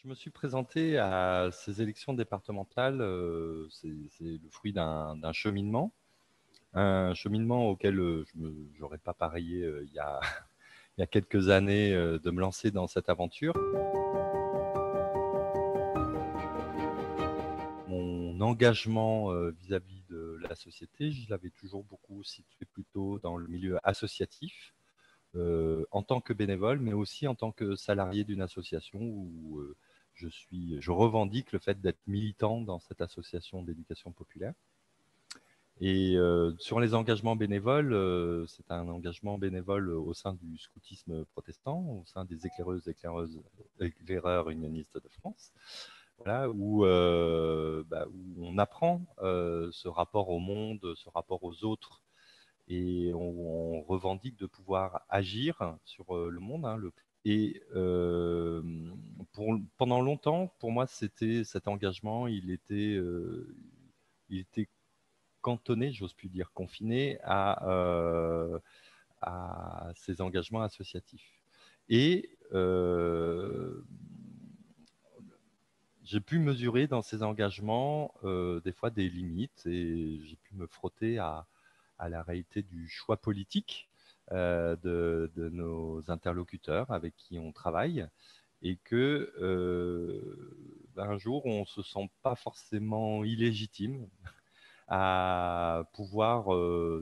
Je me suis présenté à ces élections départementales. C'est le fruit d'un cheminement, un cheminement auquel je n'aurais pas parié il y a quelques années de me lancer dans cette aventure. Mon engagement vis-à-vis de la société, je l'avais toujours beaucoup situé plutôt dans le milieu associatif, en tant que bénévole, mais aussi en tant que salarié d'une association où je revendique le fait d'être militant dans cette association d'éducation populaire. Et sur les engagements bénévoles, c'est un engagement bénévole au sein du scoutisme protestant, au sein des éclaireurs unionistes de France, voilà, où on apprend ce rapport au monde, ce rapport aux autres, et on revendique de pouvoir agir sur le monde. Et pendant longtemps, pour moi, cet engagement, il était cantonné, j'ose plus dire confiné, à ces engagements associatifs. Et j'ai pu mesurer dans ces engagements des fois des limites, et j'ai pu me frotter à la réalité du choix politique de nos interlocuteurs avec qui on travaille, et que un jour on ne se sent pas forcément illégitime à pouvoir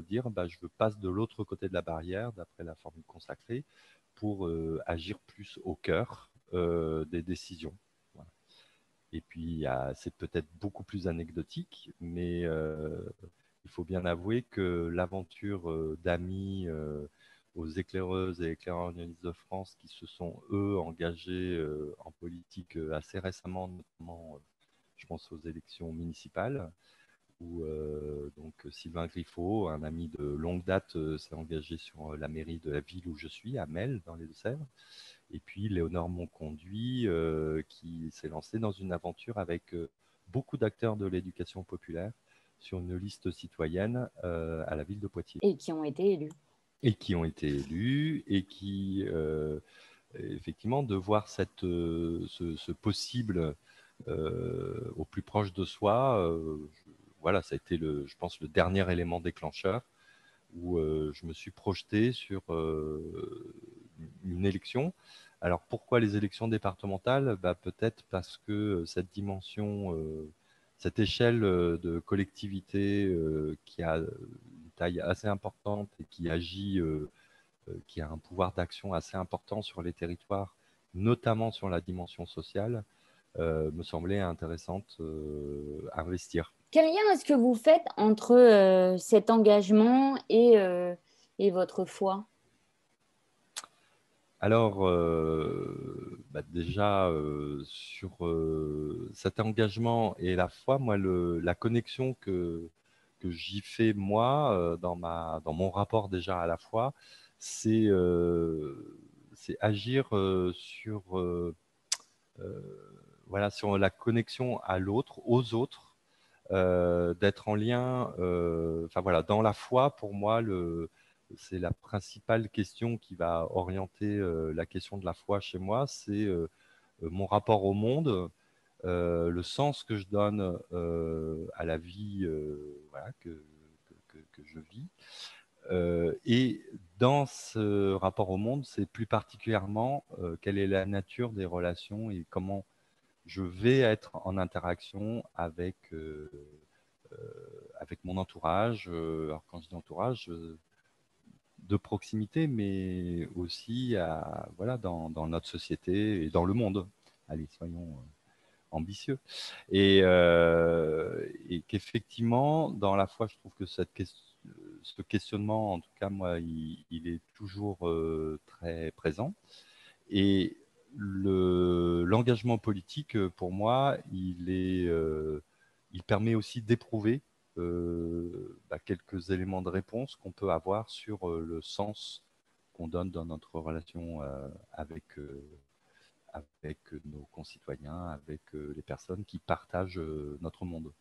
dire je passe de l'autre côté de la barrière, d'après la formule consacrée, pour agir plus au cœur des décisions. Voilà. Et puis, c'est peut-être beaucoup plus anecdotique, mais il faut bien avouer que l'aventure d'amis aux éclaireuses et éclaireurs unionistes de France qui se sont, eux, engagés en politique assez récemment, notamment, je pense aux élections municipales, où donc Sylvain Griffo, un ami de longue date, s'est engagé sur la mairie de la ville où je suis, à Mel, dans les Deux-Sèvres. Et puis Léonore Monconduit, qui s'est lancé dans une aventure avec beaucoup d'acteurs de l'éducation populaire sur une liste citoyenne à la ville de Poitiers. Et qui ont été élus. Et qui ont été élus, et qui, effectivement, de voir ce possible au plus proche de soi, voilà, ça a été, je pense, le dernier élément déclencheur où je me suis projeté sur une élection. Alors pourquoi les élections départementales? Peut-être parce que cette dimension, cette échelle de collectivité qui a une taille assez importante et qui agit, qui a un pouvoir d'action assez important sur les territoires, notamment sur la dimension sociale, me semblait intéressante à investir. Quel lien est-ce que vous faites entre cet engagement et votre foi? Alors, déjà, sur cet engagement et la foi, moi, la connexion que j'y fais, moi, dans mon rapport déjà à la foi, c'est agir euh, voilà, sur la connexion à l'autre, aux autres, d'être en lien, enfin voilà, dans la foi, pour moi, c'est la principale question qui va orienter la question de la foi chez moi, c'est mon rapport au monde, le sens que je donne à la vie, voilà, que je vis. Et dans ce rapport au monde, c'est plus particulièrement quelle est la nature des relations et comment je vais être en interaction avec mon entourage. Alors quand je dis entourage, de proximité, mais aussi voilà, dans notre société et dans le monde. Allez, soyons ambitieux. Et qu'effectivement, dans la foi, je trouve que ce questionnement, en tout cas, moi, il est toujours très présent. Et l'engagement politique, pour moi, il permet aussi d'éprouver quelques éléments de réponse qu'on peut avoir sur le sens qu'on donne dans notre relation avec nos concitoyens, avec les personnes qui partagent notre monde.